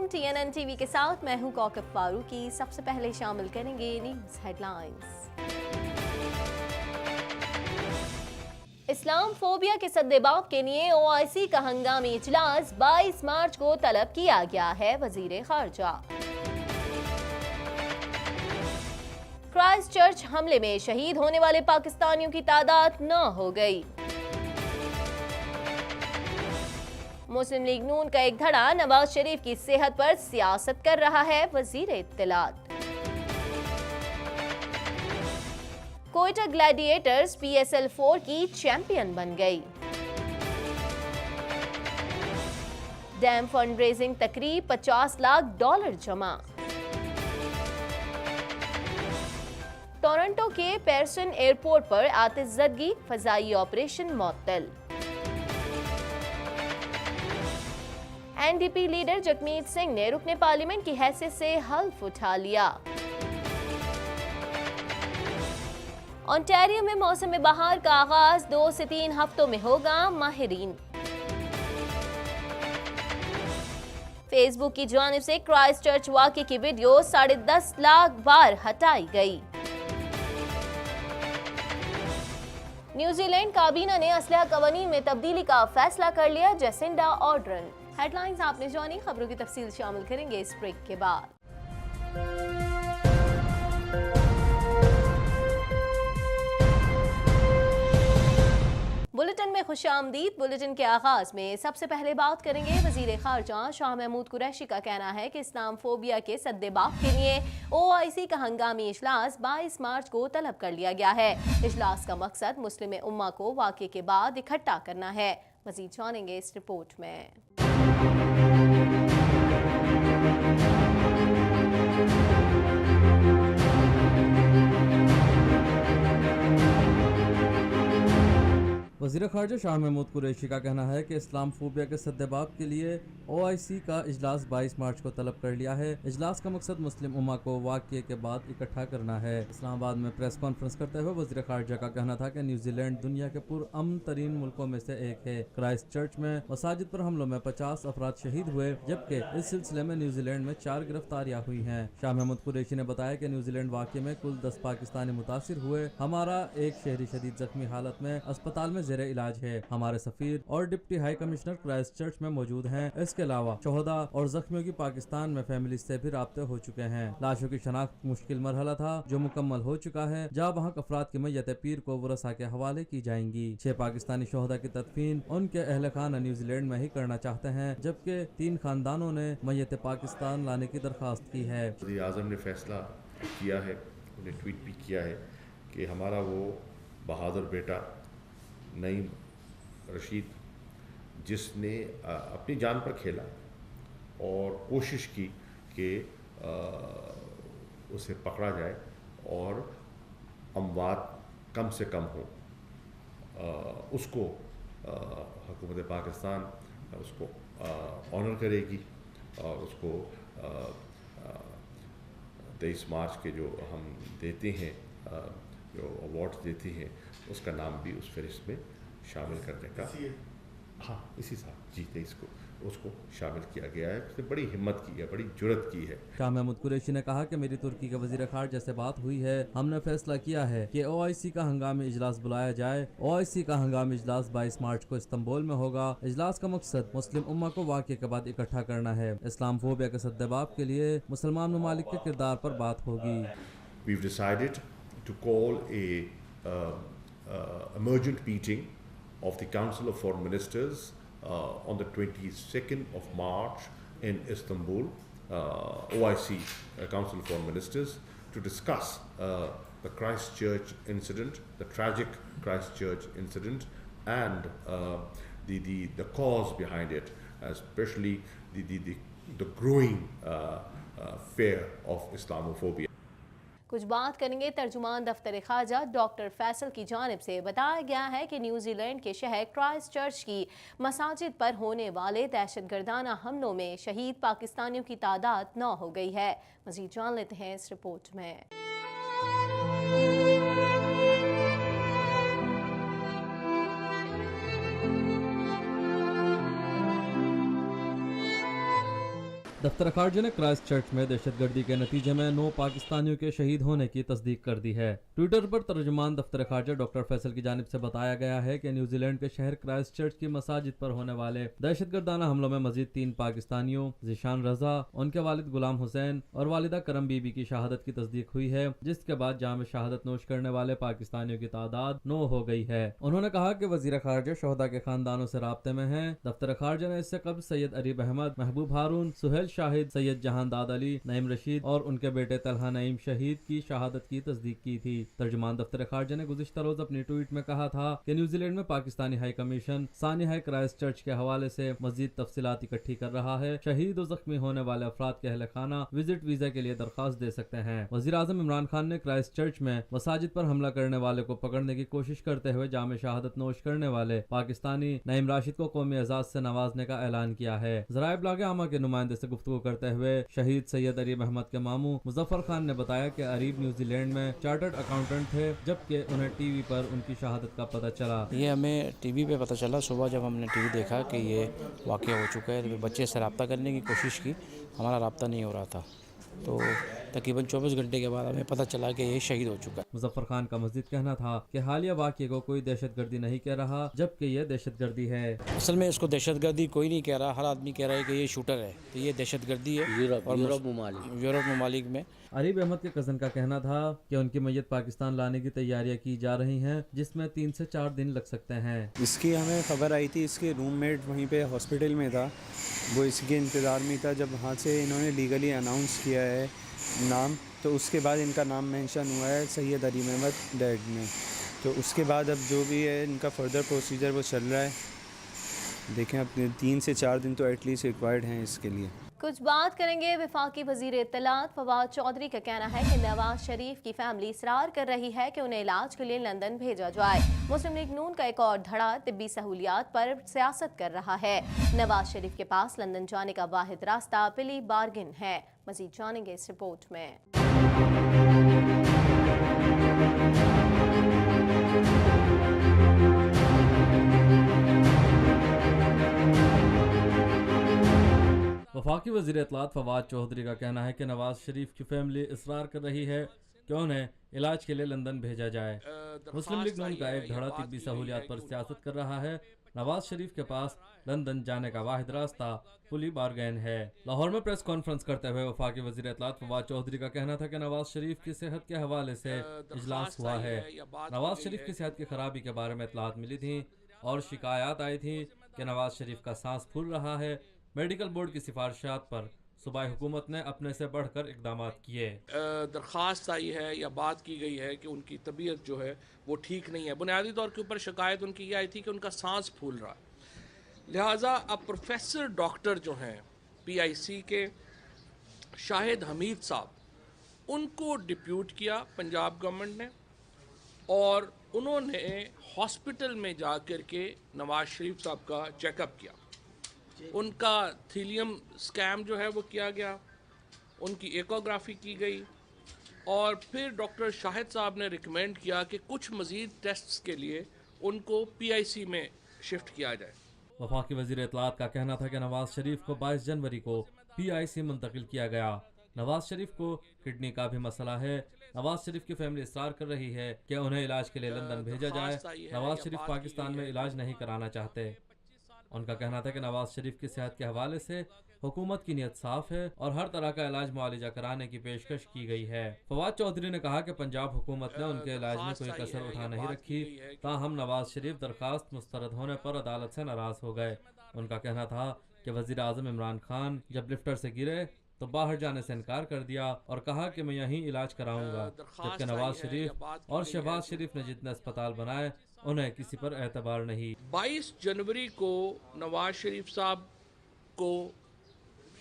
अलैकुम। TNN TV के साथ मैं हूं कौकब फारूकी। सबसे पहले शामिल करेंगे न्यूज़ हेडलाइंस। इस्लाम फोबिया के सद्देबाब के लिए OIC का हंगामी इजलास 22 मार्च को तलब किया गया है। वजीर खारजा। क्राइस्ट चर्च हमले में शहीद होने वाले पाकिस्तानियों की तादाद 9 हो गई। मुस्लिम लीग नून का एक धड़ा नवाज शरीफ की सेहत पर सियासत कर रहा है। वजीर इत्तलात। कोयटा ग्लैडिएटर्स PSL 4 की चैंपियन बन गई। डैम फंड रेजिंग तकरीब $50 लाख जमा। टोरंटो के पेयरसन एयरपोर्ट पर आतिशज़दगी, फजाई ऑपरेशन मुअत्तल। NDP लीडर जगमीत सिंह ने रुकने पार्लियामेंट की हैसियत से हल्फ उठा लिया। ओंटारियो में मौसम बहार का आगाज 2 से 3 हफ्तों में होगा। माहिरीन। फेसबुक की जानिब से क्राइस्ट चर्च वाक़े की वीडियो 10.5 लाख बार हटाई गई। न्यूजीलैंड काबीना ने असलहा कवानीन में तब्दीली का फैसला कर लिया। जेसिंडा ऑर्डरन। हेडलाइंस आपने जानी, खबरों की तफसील शामिल करेंगे इस ब्रेक के बाद। बुलेटिन में खुशामदीद। बुलेटिन के आगाज में सबसे पहले बात करेंगे वजीर खारजा शाह महमूद कुरैशी का कहना है कि इस्लाम फोबिया के सद्देबाब के लिए OIC का हंगामी इजलास 22 मार्च को तलब कर लिया गया है। इजलास का मकसद मुस्लिम उम्मा को वाक़े के बाद इकट्ठा करना है। मजीद जानेंगे इस रिपोर्ट में। वज़ीर ख़ारजा शाह महमूद कुरैशी का कहना है कि इस्लाम फोबिया के सद्देबाब के लिए OIC का इजलास 22 मार्च को तलब कर लिया है। इजलास का मकसद मुस्लिम उम्मा को वाक़ये के बाद इकट्ठा करना है। इस्लामाबाद में प्रेस कॉन्फ्रेंस करते हुए वज़ीर ख़ारजा का कहना था कि न्यूजीलैंड दुनिया के पुरअमन तरीन मुल्कों में से एक है। क्राइस्ट चर्च में मसाजिद पर हमलों में 50 अफराद शहीद हुए, जबकि इस सिलसिले में न्यूजीलैंड में 4 गिरफ्तारियाँ हुई हैं। शाह महमूद कुरैशी ने बताया कि न्यूजीलैंड वाक़ये में कुल 10 पाकिस्तानी मुतासिर हुए। हमारा एक शहरी शदीद जख्मी हालत में अस्पताल में ज़ेरे इलाज है। हमारे सफीर और deputy high commissioner Christ church में मौजूद हैं। इसके अलावा शोहदा और जख्मियों की पाकिस्तान में फैमिली से भी राब्ते हो चुके हैं। लाशों की शनाख्त मुश्किल मरहला था जो मुकम्मल हो चुका है, जहाँ वहाँ अफराद की मैयतें पीर को वरसा के हवाले की जाएंगी। 6 पाकिस्तानी शोहदा की तदफीन उनके अहल खाना न्यूजीलैंड में ही करना चाहते हैं, जबकि 3 खानदानों ने मैयत पाकिस्तान लाने की दरख्वास्त की है। वज़ीर आज़म ने फैसला किया है, उन्हें ट्वीट भी किया है कि हमारा वो बहादुर बेटा नईम रशीद, जिसने अपनी जान पर खेला और कोशिश की कि उसे पकड़ा जाए और अमवात कम से कम हो, उसको हुकूमत पाकिस्तान उसको ऑनर करेगी और उसको 23 मार्च के जो हम देते हैं, जो अवार्ड्स देते हैं, उसका नाम भी उस फहरिस्त में शामिल करने का इसी साल जी 23 को उसको शामिल किया गया है। उसने बड़ी हिम्मत की है, बड़ी जुर्रत की है। शाह महमूद कुरैशी ने कहा कि मेरी तुर्की के वज़ीर ख़ारजा से बात हुई है। हमने फैसला किया है कि OIC का हंगामी इजलास बुलाया जाए। OIC का हंगामी इजलास 22 मार्च को इस्तांबुल में होगा। इजलास का मकसद मुस्लिम उम्मा को वाक़ये के बाद इकट्ठा करना है। इस्लाम फोबिया के सद्देबाब के लिए मुसलमान ममालिक के किरदार पर बात होगी। We've decided to call a emergent meeting of the Council of Foreign Ministers on the 22nd of March in Istanbul, OIC, Council of Foreign Ministers, to discuss the Christchurch incident, the tragic Christchurch incident, and the cause behind it, especially the growing fear of Islamophobia. कुछ बात करेंगे तर्जुमान दफ्तर खारजा doctor Faisal की जानिब से। बताया गया है कि न्यूजीलैंड के शहर क्राइस्ट चर्च की मसाजिद पर होने वाले दहशतगर्दाना हमलों में शहीद पाकिस्तानियों की तादाद 9 हो गई है। मजीद जान लेते हैं इस रिपोर्ट में। दफ्तर खारजा ने क्राइस्ट चर्च में दहशतगर्दी के नतीजे में 9 पाकिस्तानियों के शहीद होने की तस्दीक कर दी है। ट्विटर पर तर्जुमान दफ्तर खारजा डॉक्टर फैसल की जानिब से बताया गया है कि न्यूजीलैंड के शहर क्राइस्ट चर्च की मसाजिद पर होने वाले दहशतगर्दाना हमलों में मजीद 3 पाकिस्तानियों ज़ीशान रजा, उनके वालिद गुलाम हुसैन और वालिदा करम बीबी की शहादत की तस्दीक हुई है, जिसके बाद जाम शहादत नोश करने वाले पाकिस्तानियों की तादाद 9 हो गई है। उन्होंने कहा कि वजीर खारजा शोहदा के खानदानों से राब्ते में हैं। दफ्तर खारजा ने इससे कबल सैयद अरीब अहमद, महबूब हारून, सुहेल शाहिद, सैयद जहां दाद अली, नईम रशीद और उनके बेटे तलहा नईम शहीद की शहादत की तस्दीक की थी। तर्जुमान दफ्तर खारजा ने गुज़िश्ता रोज अपनी ट्वीट में कहा था कि न्यूजीलैंड में पाकिस्तानी हाई कमीशन सानी हाई क्राइस्ट चर्च के हवाले से मजीद तफसीलात इकट्ठी कर रहा है। शहीद और जख्मी होने वाले अफराद के अहल खाना विजिट वीजा के लिए दरखास्त दे सकते हैं। वज़ीर आज़म इमरान खान ने क्राइस्ट चर्च में मसाजिद पर हमला करने वाले को पकड़ने की कोशिश करते हुए जाम शहादत नोश करने वाले पाकिस्तानी नईम राशिद को कौमी एजाज से नवाजने का ऐलान किया है। ज़राए इब्लाग आमा के नुमाइंदे से गुफ्तगू करते हुए शहीद सैयद अरीब अहमद के मामू मुजफ्फर खान ने बताया कि अरीब न्यूजीलैंड में चार्टर्ड अकाउंटेंट थे, जबकि उन्हें टीवी पर उनकी शहादत का पता चला। ये हमें टीवी पे पता चला सुबह, जब हमने टीवी देखा कि ये वाक़या हो चुका है, तो बच्चे से रब्ता करने की कोशिश की, हमारा रब्ता नहीं हो रहा था, तो तकरीबन 24 घंटे के बाद हमें पता चला कि ये शहीद हो चुका है। मुजफ्फर खान का मज़ीद कहना था कि हालिया वाक़ये को कोई दहशतगर्दी नहीं कह रहा, जबकि ये दहशतगर्दी है। असल में इसको दहशतगर्दी कोई नहीं कह रहा, हर आदमी कह रहा है कि ये शूटर है, तो ये दहशतगर्दी है। यूरोप ममालिक में अरीब अहमद के कज़न का कहना था कि उनकी मैयत पाकिस्तान लाने की तैयारियां की जा रही हैं, जिसमें 3 से 4 दिन लग सकते हैं। इसकी हमें खबर आई थी, इसके रूममेट वहीं पे हॉस्पिटल में था, वो इसके इंतज़ार में था। जब वहाँ से इन्होंने लीगली अनाउंस किया है नाम, तो उसके बाद इनका नाम मेंशन हुआ है सैयद अरीब अहमद डैड में। तो उसके बाद अब जो भी है इनका फर्दर प्रोसीजर वो चल रहा है। देखें, अपने 3 से 4 दिन तो एटलीस्ट रिक्वायर्ड हैं इसके लिए। कुछ बात करेंगे वफाकी वजीर इत्तलात फवाद चौधरी का कहना है कि नवाज शरीफ की फैमिली इसरार कर रही है कि उन्हें इलाज के लिए लंदन भेजा जाए। मुस्लिम लीग नून का एक और धड़ा तिब्बी सहूलियात पर सियासत कर रहा है। नवाज शरीफ के पास लंदन जाने का वाहिद रास्ता प्ली बार्गिन है। मजीद जानेंगे इस रिपोर्ट में। वफाकी वज़ीर इत्तलात फवाद चौधरी का कहना है कि नवाज शरीफ की फैमिली इसरार कर रही है कि उन्हें इलाज के लिए लंदन भेजा जाए। मुस्लिम लीग नून का एक धड़ा तिब्बी सहूलियात पर सियासत कर रहा है। नवाज शरीफ के पास लंदन जाने का वाहिद रास्ता पुली बारगैन है। लाहौर में प्रेस कॉन्फ्रेंस करते हुए वफाकी वज़ीर इत्तलात फवाद चौधरी का कहना था कि नवाज शरीफ की सेहत के हवाले से इजलास हुआ है। नवाज शरीफ की सेहत की खराबी के बारे में इत्तलात मिली थी और शिकायत आई थी कि नवाज शरीफ का सांस फूल रहा है। मेडिकल बोर्ड की सिफारिशात पर सूबाई हुकूमत ने अपने से बढ़कर इकदाम किए। दरख्वास्त आई है या बात की गई है कि उनकी तबीयत जो है वो ठीक नहीं है। बुनियादी तौर के ऊपर शिकायत उनकी ये आई थी कि उनका सांस फूल रहा है। लिहाजा अब प्रोफेसर डॉक्टर जो हैं PIC के शाहिद हमीद साहब, उनको डिप्यूट किया पंजाब गवर्नमेंट ने, और उन्होंने हॉस्पिटल में जा कर के नवाज शरीफ साहब का चेकअप किया। उनका थीलियम स्कैम जो है वो किया गया, उनकी एकोग्राफी की गई, और फिर डॉक्टर शाहिद साहब ने रिकमेंड किया कि कुछ मज़ीद टेस्ट्स के लिए उनको PIC में शिफ्ट किया जाए। वफाकी वज़ीर इत्तलात का कहना था कि नवाज शरीफ को 22 जनवरी को PIC मुंतकिल किया गया। नवाज शरीफ को किडनी का भी मसला है। नवाज शरीफ की फैमिली इसरार कर रही है कि उन्हें इलाज के लिए लंदन भेजा जाए। नवाज शरीफ पाकिस्तान में इलाज नहीं कराना चाहते। उनका कहना था कि नवाज शरीफ की सेहत के हवाले से हुकूमत की नीयत साफ है और हर तरह का इलाज मुआलिजा कराने की पेशकश की गई है। फवाद चौधरी ने कहा कि पंजाब हुकूमत ने उनके इलाज में कोई कसर उठा नहीं रखी, ताहम नवाज शरीफ दरखास्त मुस्तरद होने पर अदालत से नाराज हो गए। उनका कहना था कि वजीर आज़म इमरान खान जब लिफ्टर से गिरे तो बाहर जाने से इनकार कर दिया और कहा कि मैं यहीं इलाज कराऊंगा, जबकि नवाज शरीफ और शहबाज शरीफ ने जितने अस्पताल बनाए उन्हें किसी पर एतबार नहीं। 22 जनवरी को नवाज शरीफ साहब को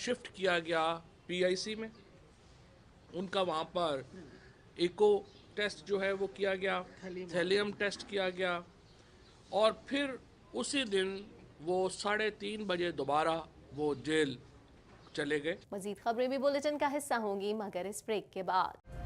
शिफ्ट किया गया PIC में। उनका वहाँ पर एको टेस्ट जो है वो किया गया, थैलियम टेस्ट किया गया, और फिर उसी दिन वो 3:30 बजे दोबारा वो जेल चले गए। मजीद खबरें भी बुलेटिन का हिस्सा होंगी मगर इस ब्रेक के बाद।